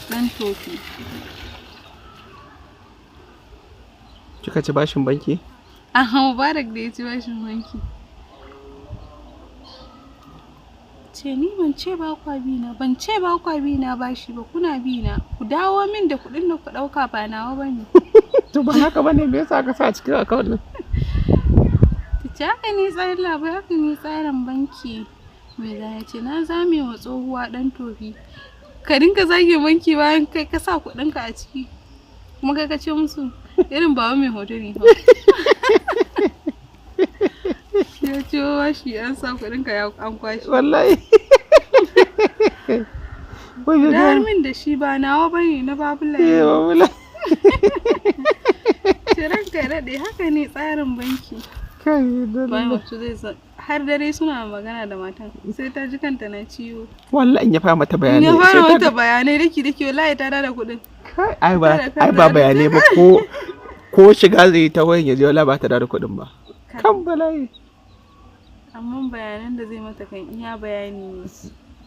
Dan tofi. Kika ci bashin banki? Aha, Mubarak da ya ci bashin banki. Ce ni ban ce ba kwa bina, ban ce ba kwa bina bashi ba, kuna bina. Ku dawo min da kuɗin da ku ɗauka ba nawa bane. To ba haka bane, me yasa ka sa cikin account din? Tsaka ne tsarin labai, haka ne tsarin banki. Mai zaya ce na zame wa tsohuwa dan tofi. Ka dinka zage banki bayan kai ka sa kuɗinka a ciki. Kuma kai ka ce musu irin bawa mai hoto ne fa. Ya ce wa shi an sa kuɗinka ya an kwashi. Wallahi. Dar min da shi ba nawa bane na babula. Babula. Ranka ya daɗe, haka ne tsarin banki. Bayan wato zai har dare suna magana da matan sai ta ji kanta na ciwo. Wallahi in ya fara mata bayanai. Ya fara mata bayanai daki wallahi ta dada kuɗin. Ai ba bayanai ba ko shiga zai ta wayan ya je wallahi ba ta dada kuɗin ba. Kan bala'i. Amma bayanan da zai mata kan iya bayani ne.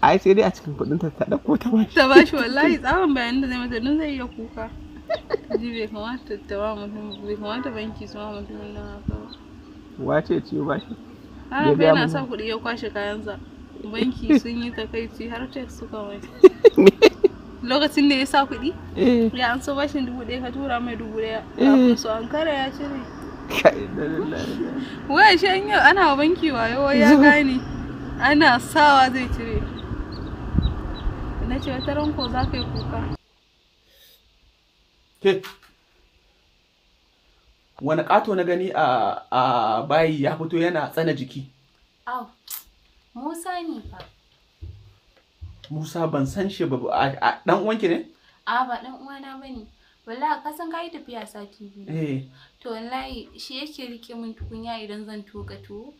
Ai sai dai a cikin kuɗin ta dauko ta bashi. Ta bashi wallahi tsawon bayanan da zai mata don zai iya kuka. Ji bai kamata ta ba mutum, bai kamata banki su ma mutumin nan haka ba. Wace ciwo bashi? Ana fa yana sa kuɗi ya kwashe kayansa. Banki sun yi takaici har text suka mai. Lokacin da ya sa kuɗi? Ya an so bashin 1,000 ka tura mai 1,000. Kafin su Ankara ya cire. Wai shi an yau ana wa banki wayo ya gane. Ana sawa zai cire. Na ce wata ranko za ka yi kuka. Ke, wani ƙato na gani a bayi ya fito yana tsana jiki? Au, Musa ne fa. Musa ban san shi ba, a ɗan uwanki ne? A ba ɗan uwana ba ne. Wallahi ka san ka yi tafiya sati biyu. To wallahi shi yake rike min tukunya idan zan tuka tuwo.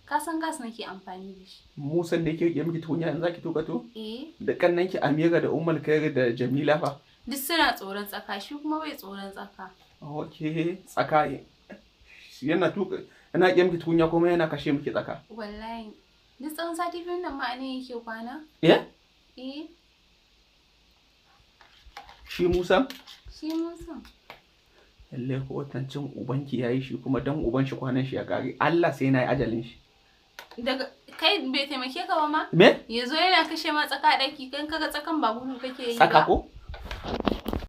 Ka san gas nake amfani da shi. Musa da yake rike miki tukunya in zaki tuka tuwo? Da kannanki Amira da Ummul Khair da Jamila fa? Duk suna tsoron tsaka, shi kuma bai tsoron tsaka. Okay, tsaka yana tuka, yana rike miki tukunya kuma yana kashe miki tsaka. Wallahi, duk tsawon sati biyun nan ma ne yake kwana. Shi Musa? Shi Musa. Lalle ko watancin ubanki yayi shi kuma dan uban shi kwanan shi ya kare. Allah sai na yi ajalin shi. Daga kai bai taimake ka ba ma? Me? Yazo yana kashe ma tsaka daki kan kaga tsakan ba gudu kake yi ba. Tsaka ko?